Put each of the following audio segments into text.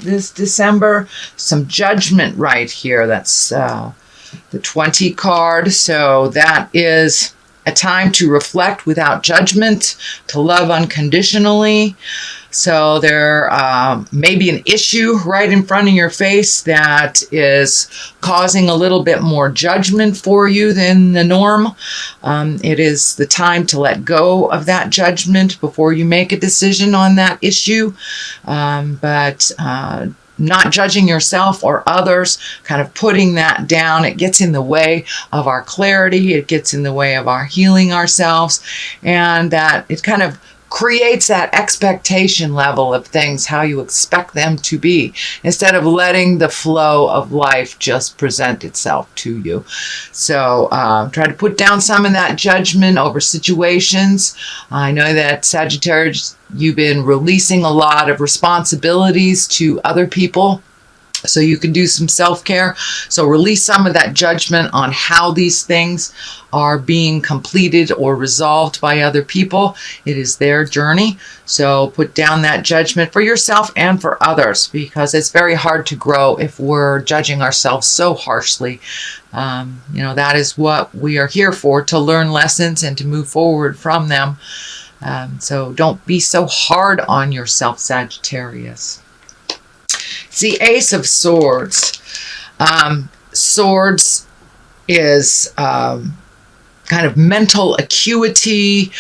this December. Some judgment right here. That's the 20 card. So that is a time to reflect without judgment, to love unconditionally. So there may be an issue right in front of your face that is causing a little bit more judgment for you than the norm. It is the time to let go of that judgment before you make a decision on that issue. But not judging yourself or others, kind of putting that down. It gets in the way of our clarity. It gets in the way of our healing ourselves. And that it kind of creates that expectation level of things, how you expect them to be, instead of letting the flow of life just present itself to you. So try to put down some of that judgment over situations. I know that Sagittarius, you've been releasing a lot of responsibilities to other people, so you can do some self-care. So release some of that judgment on how these things are being completed or resolved by other people. It is their journey. So put down that judgment for yourself and for others, because it's very hard to grow if we're judging ourselves so harshly. That is what we are here for, to learn lessons and to move forward from them. So don't be so hard on yourself, Sagittarius. It's the Ace of Swords. Swords is kind of mental acuity,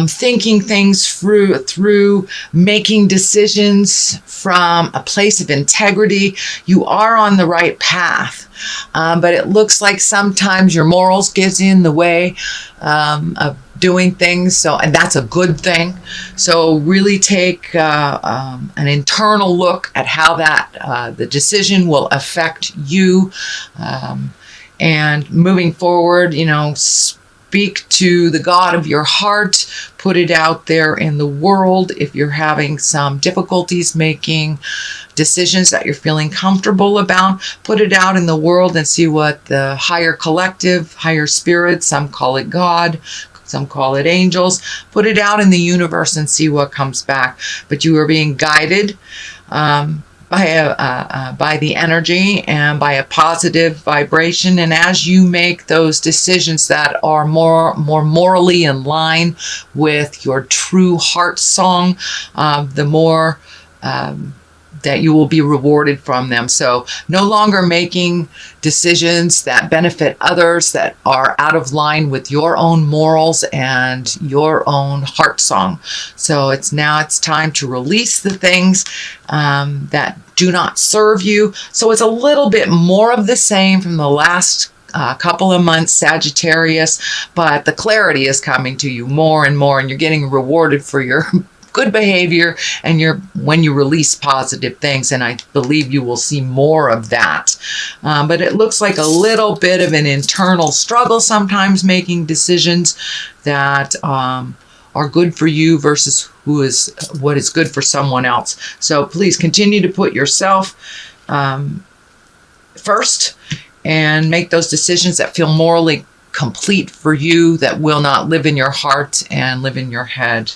thinking things through, making decisions from a place of integrity. You are on the right path, but it looks like sometimes your morals get in the way of doing things, and that's a good thing. So really take an internal look at how that the decision will affect you, and moving forward, speak to the God of your heart, put it out there in the world. If you're having some difficulties making decisions that you're feeling comfortable about, put it out in the world and see what the higher collective, higher spirit, some call it God, some call it angels, put it out in the universe and see what comes back. But you are being guided by the energy and by a positive vibration. And as you make those decisions that are more morally in line with your true heart song, the more that you will be rewarded from them. So no longer making decisions that benefit others that are out of line with your own morals and your own heart song. So it's time to release the things that do not serve you. So it's a little bit more of the same from the last couple of months, Sagittarius, but the clarity is coming to you more and more, and you're getting rewarded for your good behavior and when you release positive things, and I believe you will see more of that. But it looks like a little bit of an internal struggle sometimes making decisions that are good for you versus what is good for someone else. So please continue to put yourself first and make those decisions that feel morally complete for you, that will not live in your heart and live in your head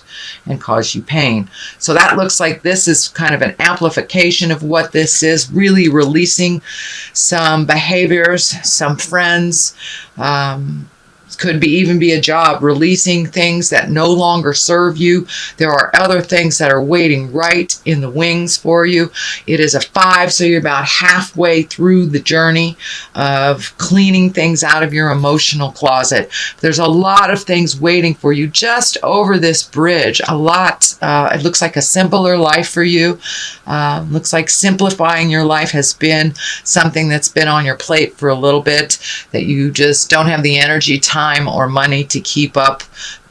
and cause you pain. So that looks like this is kind of an amplification of what this is, really releasing some behaviors, some friends, could even be a job, releasing things that no longer serve you. There are other things that are waiting right in the wings for you. It is a 5, so you're about halfway through the journey of cleaning things out of your emotional closet. There's a lot of things waiting for you just over this bridge. A lot. It looks like a simpler life for you. Looks like simplifying your life has been something that's been on your plate for a little bit, that you just don't have the energy, time, or money to keep up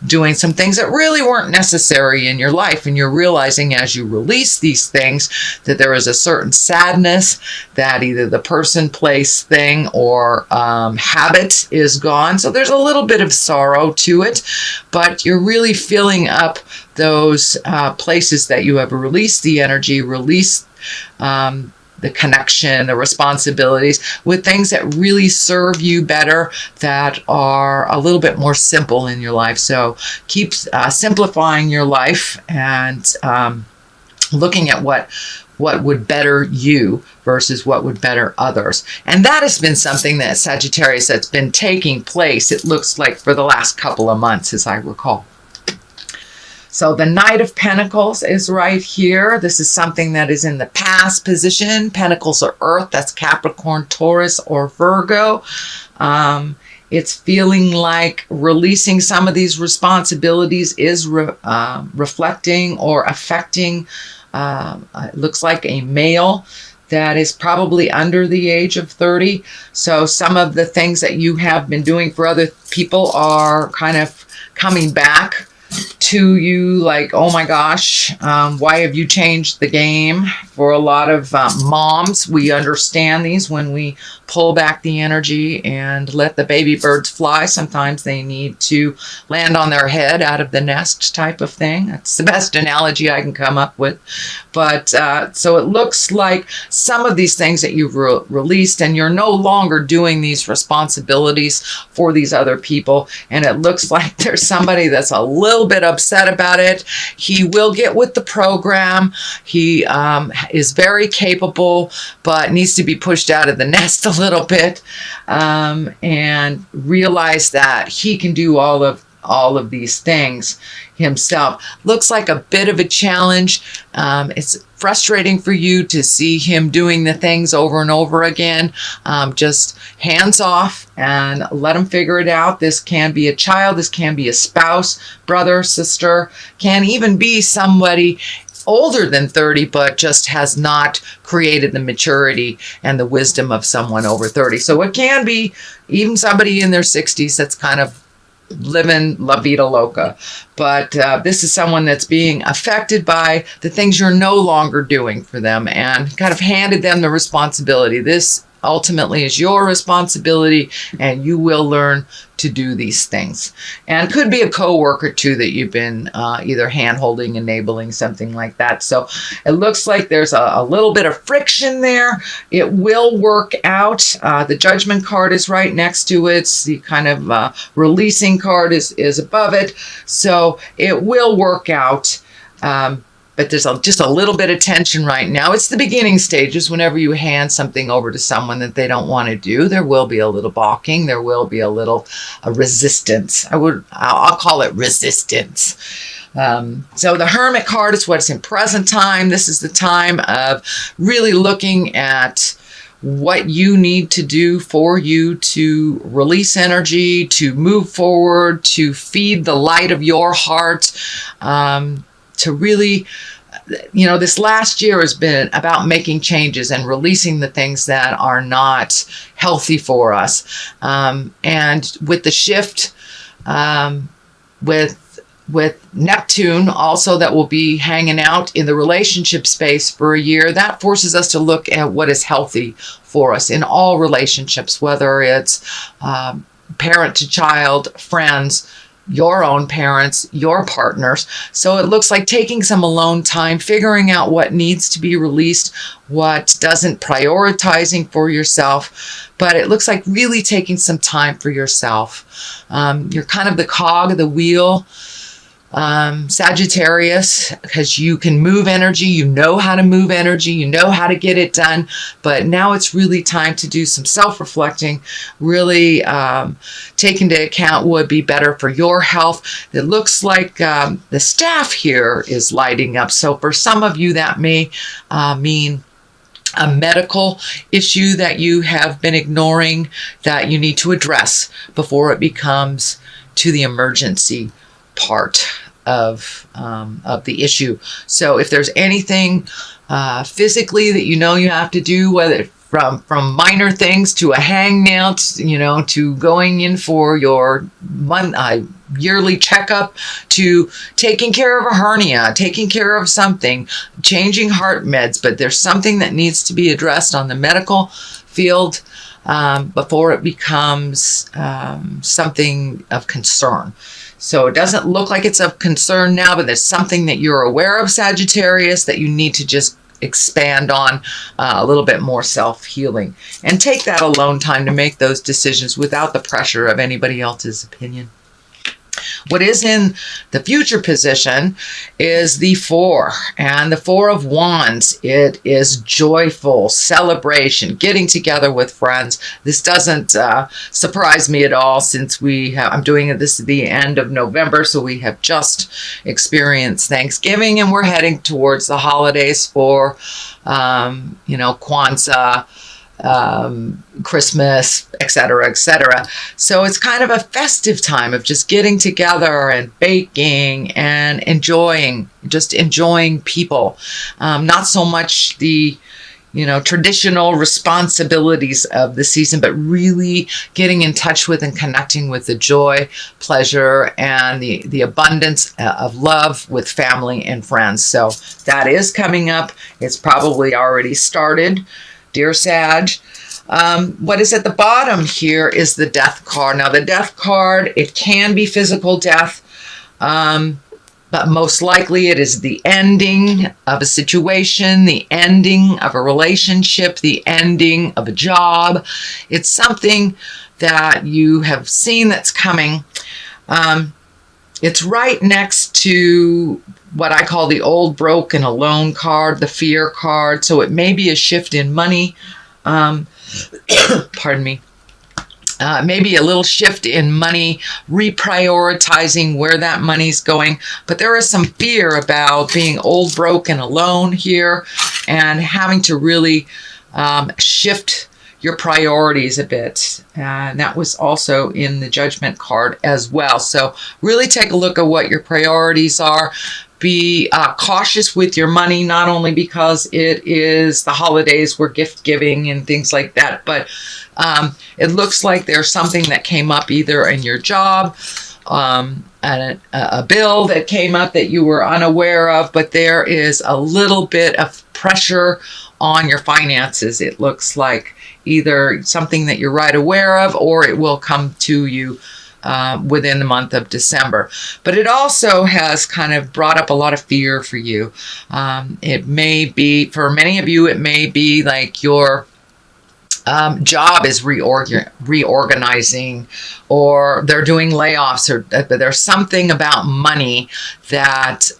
doing some things that really weren't necessary in your life. And you're realizing as you release these things that there is a certain sadness that either the person, place, thing, or habit is gone. So there's a little bit of sorrow to it, but you're really filling up those places that you have released the energy, released the connection, the responsibilities, with things that really serve you better, that are a little bit more simple in your life. So keep simplifying your life and looking at what what would better you versus what would better others. And that has been something that Sagittarius that's been taking place, it looks like, for the last couple of months, as I recall. So the Knight of Pentacles is right here. This is something that is in the past position. Pentacles are Earth. That's Capricorn, Taurus, or Virgo. It's feeling like releasing some of these responsibilities is reflecting or affecting, it looks like, a male that is probably under the age of 30. So some of the things that you have been doing for other people are kind of coming back to you, like, oh my gosh, why have you changed the game? For a lot of moms, we understand these when we pull back the energy and let the baby birds fly. Sometimes they need to land on their head out of the nest type of thing. That's the best analogy I can come up with. But so it looks like some of these things that you've released, and you're no longer doing these responsibilities for these other people. And it looks like there's somebody that's a little bit upset about it. He will get with the program. He is very capable, but needs to be pushed out of the nest a little bit, and realize that he can do all of these things himself. Looks like a bit of a challenge. It's frustrating for you to see him doing the things over and over again. Just hands off and let him figure it out. This can be a child. This can be a spouse, brother, sister, can even be somebody older than 30, but just has not created the maturity and the wisdom of someone over 30. So it can be even somebody in their 60s that's kind of living la vida loca. But this is someone that's being affected by the things you're no longer doing for them, and kind of handed them the responsibility. This ultimately is your responsibility, and you will learn to do these things. And could be a coworker too that you've been either hand-holding, enabling, something like that. So it looks like there's a little bit of friction there. It will work out. The Judgment card is right next to it. The kind of releasing card is above it. So it will work out. But there's just a little bit of tension right now. It's the beginning stages. Whenever you hand something over to someone that they don't want to do, there will be a little balking. There will be a little resistance. I'll call it resistance. So the Hermit card is what's in present time. This is the time of really looking at what you need to do for you to release energy, to move forward, to feed the light of your heart, to really, this last year has been about making changes and releasing the things that are not healthy for us. And with the shift, with Neptune also, that will be hanging out in the relationship space for a year, that forces us to look at what is healthy for us in all relationships, whether it's parent to child, friends, your own parents, your partners. So it looks like taking some alone time, figuring out what needs to be released, what doesn't, prioritizing for yourself. But it looks like really taking some time for yourself. You're kind of the cog of the wheel, Sagittarius, because you can move energy, you know how to move energy, you know how to get it done, but now it's really time to do some self-reflecting, really take into account what would be better for your health. It looks like the staff here is lighting up, so for some of you that may mean a medical issue that you have been ignoring that you need to address before it becomes to the emergency part of the issue. So if there's anything physically that you have to do, whether from minor things to a hangnail, to going in for your yearly checkup, to taking care of a hernia, taking care of something, changing heart meds, but there's something that needs to be addressed on the medical field before it becomes something of concern. So it doesn't look like it's of concern now, but there's something that you're aware of, Sagittarius, that you need to just expand on a little bit more self-healing. And take that alone time to make those decisions without the pressure of anybody else's opinion. What is in the future position is the 4, and the 4 of Wands. It is joyful celebration, getting together with friends. This doesn't surprise me at all, since I'm doing this at the end of November, so we have just experienced Thanksgiving, and we're heading towards the holidays for, Kwanzaa, Christmas, etc., etc. So it's kind of a festive time of just getting together and baking and enjoying people. Not so much the traditional responsibilities of the season, but really getting in touch with and connecting with the joy, pleasure, and the abundance of love with family and friends. So that is coming up. It's probably already started, dear Sag. What is at the bottom here is the Death card. Now, the Death card, it can be physical death, but most likely it is the ending of a situation, the ending of a relationship, the ending of a job. It's something that you have seen that's coming. It's right next to what I call the old, broke, and alone card, the Fear card. So it may be a shift in money. Pardon me. Maybe a little shift in money, reprioritizing where that money's going. But there is some fear about being old, broke, and alone here, and having to really shift your priorities a bit. And that was also in the Judgment card as well. So really take a look at what your priorities are. Be cautious with your money, not only because it is the holidays, we're gift giving and things like that, but it looks like there's something that came up either in your job, and a bill that came up that you were unaware of, but there is a little bit of pressure on your finances. It looks like either something that you're right aware of, or it will come to you within the month of December. But it also has kind of brought up a lot of fear for you. It may be, for many of you, it may be like your job is reorganizing, or they're doing layoffs, or there's something about money that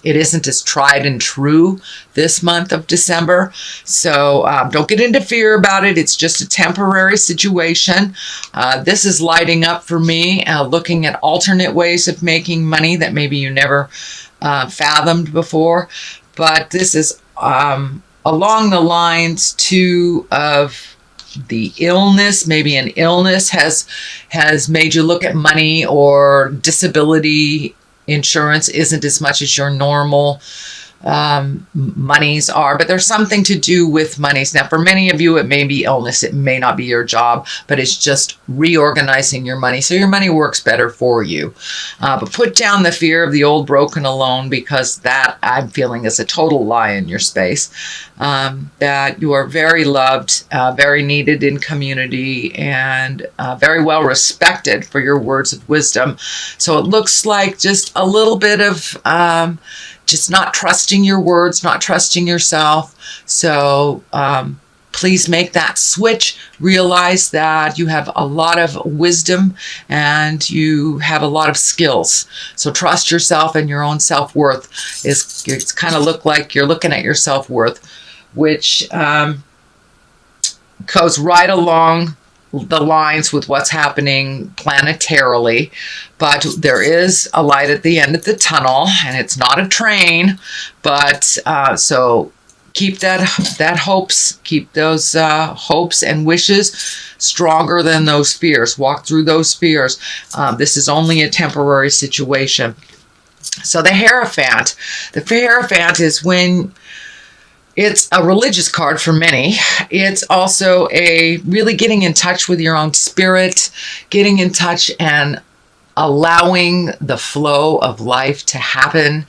it isn't as tried and true this month of December. So don't get into fear about it. It's just a temporary situation. This is lighting up for me, looking at alternate ways of making money that maybe you never fathomed before. But this is along the lines too of the illness. Maybe an illness has made you look at money, or disability insurance isn't as much as your normal monies are, but there's something to do with monies. Now, for many of you, it may be illness. It may not be your job, but it's just reorganizing your money so your money works better for you. But put down the fear of the old, broken, alone, because that I'm feeling is a total lie in your space. That you are very loved, very needed in community, and very well respected for your words of wisdom. So it looks like just a little bit of just not trusting your words, not trusting yourself. So please make that switch. Realize that you have a lot of wisdom and you have a lot of skills. So trust yourself, and your own self-worth it's kind of look like you're looking at your self-worth, which goes right along the lines with what's happening planetarily. But there is a light at the end of the tunnel, and it's not a train. But so keep that hopes, keep those hopes and wishes stronger than those fears. Walk through those fears. This is only a temporary situation. So the Hierophant. The Hierophant is when it's a religious card for many. It's also a really getting in touch with your own spirit, getting in touch and allowing the flow of life to happen.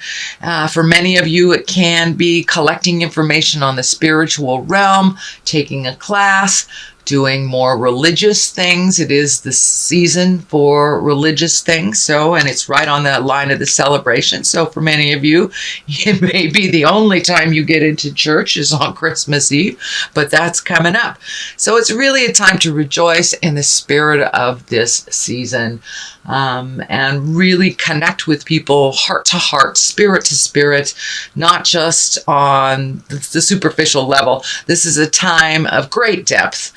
For many of you, it can be collecting information on the spiritual realm, taking a class, doing more religious things. It is the season for religious things. So, and it's right on the line of the celebration. So for many of you, it may be the only time you get into church is on Christmas Eve, but that's coming up. So it's really a time to rejoice in the spirit of this season. and really connect with people heart to heart, spirit to spirit, not just on the superficial level. This is a time of great depth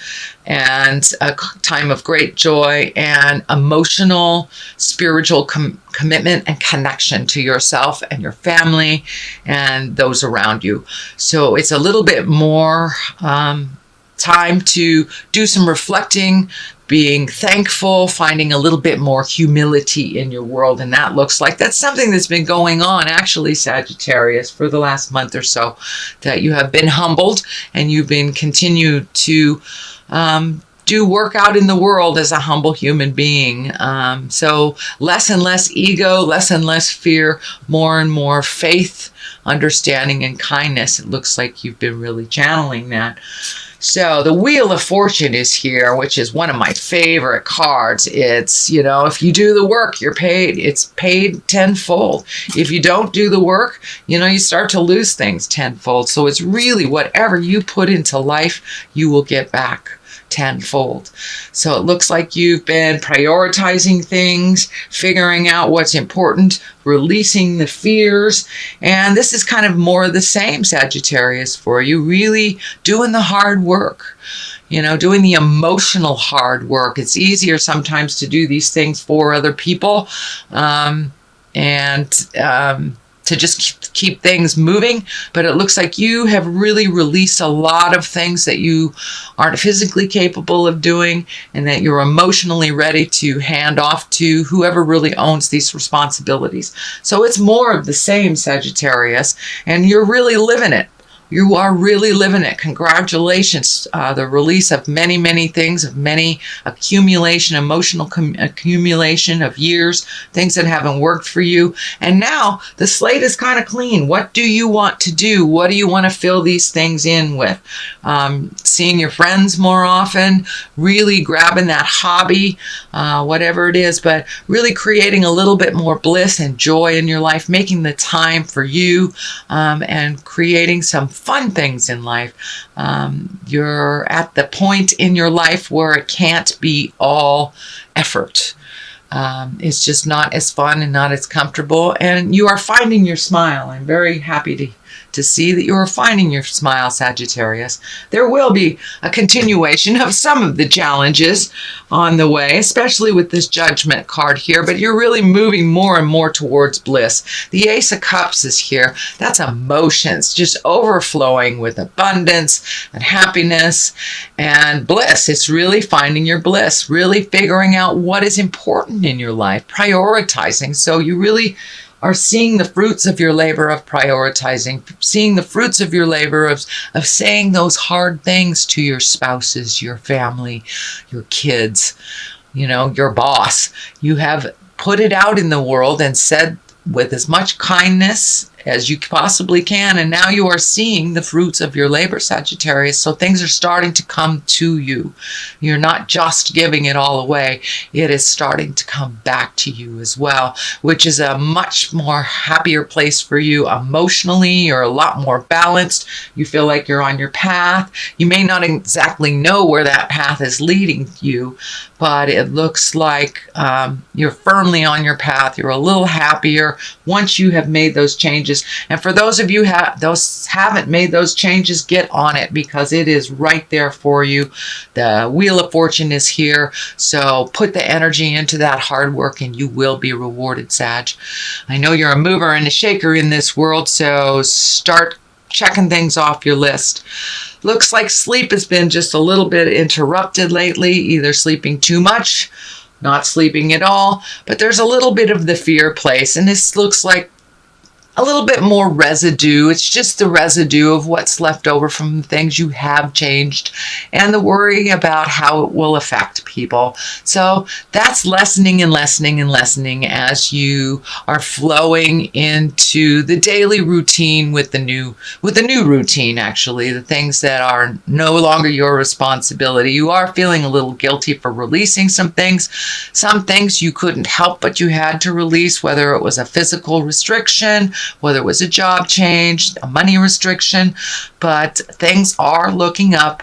and a time of great joy and emotional, spiritual commitment and connection to yourself and your family and those around you. So it's a little bit more time to do some reflecting, being thankful, finding a little bit more humility in your world. And that looks like that's something that's been going on, actually, Sagittarius, for the last month or so, that you have been humbled and you've been continued to do work out in the world as a humble human being. So less and less ego, less and less fear, more and more faith, understanding, and kindness. It looks like you've been really channeling that. So the Wheel of Fortune is here, which is one of my favorite cards. It's, you know, if you do the work, you're paid. It's paid tenfold. If you don't do the work, you know, you start to lose things tenfold. So it's really whatever you put into life, you will get back tenfold. So it looks like you've been prioritizing things, figuring out what's important, releasing the fears, and this is kind of more of the same, Sagittarius, for you, really doing the hard work, you know, doing the emotional hard work. It's easier sometimes to do these things for other people, to just keep things moving, but it looks like you have really released a lot of things that you aren't physically capable of doing and that you're emotionally ready to hand off to whoever really owns these responsibilities. So it's more of the same, Sagittarius, and you're really living it. You are really living it. Congratulations. The release of many, many things, of many accumulation, emotional accumulation of years, things that haven't worked for you. And now the slate is kind of clean. What do you want to do? What do you want to fill these things in with? Seeing your friends more often, really grabbing that hobby, whatever it is, but really creating a little bit more bliss and joy in your life, making the time for you, and creating some fun things in life. You're at the point in your life where it can't be all effort. It's just not as fun and not as comfortable, and you are finding your smile. I'm very happy to see that you are finding your smile, Sagittarius. There will be a continuation of some of the challenges on the way, especially with this Judgment card here, but you're really moving more and more towards bliss. The Ace of Cups is here. That's emotions, just overflowing with abundance and happiness and bliss. It's really finding your bliss, really figuring out what is important in your life, prioritizing. So you really are seeing the fruits of your labor of prioritizing, seeing the fruits of your labor of saying those hard things to your spouses, your family, your kids, you know, your boss. You have put it out in the world and said with as much kindness as you possibly can, and now you are seeing the fruits of your labor, Sagittarius. So things are starting to come to you. You're not just giving it all away. It is starting to come back to you as well, which is a much more happier place for you emotionally. You're a lot more balanced. You feel like you're on your path. You may not exactly know where that path is leading you, but it looks like you're firmly on your path. You're a little happier once you have made those changes. And for those of you haven't made those changes, get on it, because it is right there for you. The Wheel of Fortune is here. So put the energy into that hard work and you will be rewarded, Sag. I know you're a mover and a shaker in this world, so start checking things off your list. Looks like sleep has been just a little bit interrupted lately, either sleeping too much, not sleeping at all, but there's a little bit of the fear place, and this looks like a little bit more residue. It's just the residue of what's left over from the things you have changed and the worry about how it will affect people. So that's lessening and lessening and lessening as you are flowing into the daily routine with the new routine, actually, the things that are no longer your responsibility. You are feeling a little guilty for releasing some things you couldn't help but you had to release, whether it was a physical restriction, whether it was a job change, a money restriction, but things are looking up.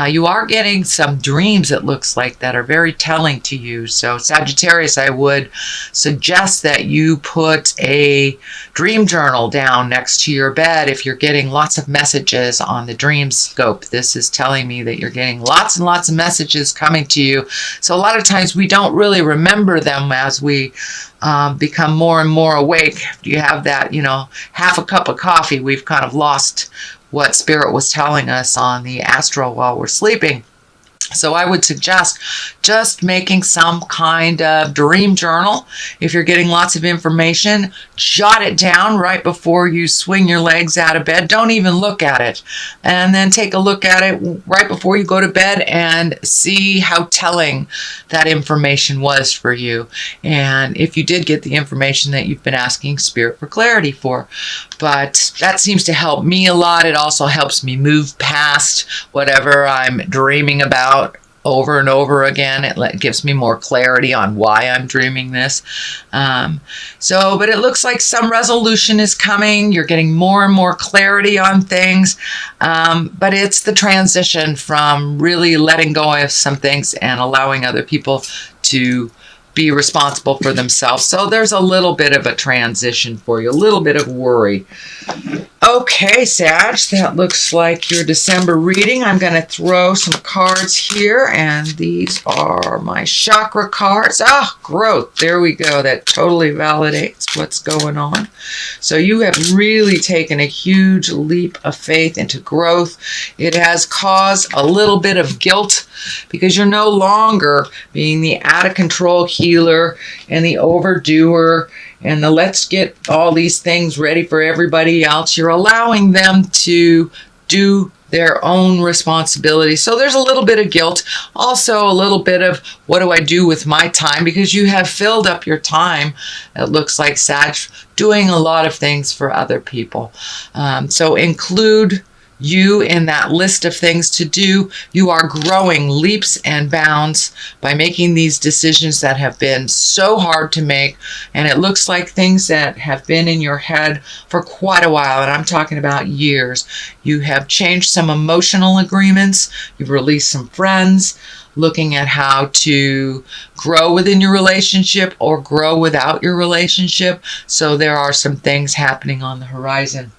You are getting some dreams, it looks like, that are very telling to you. So Sagittarius, I would suggest that you put a dream journal down next to your bed if you're getting lots of messages on the dream scope. This is telling me that you're getting lots and lots of messages coming to you. So a lot of times we don't really remember them as we become more and more awake. If you have that, half a cup of coffee, we've kind of lost what Spirit was telling us on the astral while we're sleeping. So I would suggest just making some kind of dream journal. If you're getting lots of information, jot it down right before you swing your legs out of bed. Don't even look at it. And then take a look at it right before you go to bed and see how telling that information was for you. And if you did get the information that you've been asking Spirit for clarity for. But that seems to help me a lot. It also helps me move past whatever I'm dreaming about over and over again. It gives me more clarity on why I'm dreaming this. But it looks like some resolution is coming. You're getting more and more clarity on things. But it's the transition from really letting go of some things and allowing other people to be responsible for themselves. So there's a little bit of a transition for you, a little bit of worry. Okay, Sag, that looks like your December reading. I'm going to throw some cards here, and these are my chakra cards. Growth. There we go. That totally validates what's going on. So you have really taken a huge leap of faith into growth. It has caused a little bit of guilt because you're no longer being the out-of-control healer and the overdoer and the let's get all these things ready for everybody else. You're allowing them to do their own responsibility. So there's a little bit of guilt. Also a little bit of what do I do with my time? Because you have filled up your time, it looks like, Sag, doing a lot of things for other people. So include you in that list of things to do. You are growing leaps and bounds by making these decisions that have been so hard to make. And it looks like things that have been in your head for quite a while. And I'm talking about years. You have changed some emotional agreements. You've released some friends, looking at how to grow within your relationship or grow without your relationship. So there are some things happening on the horizon.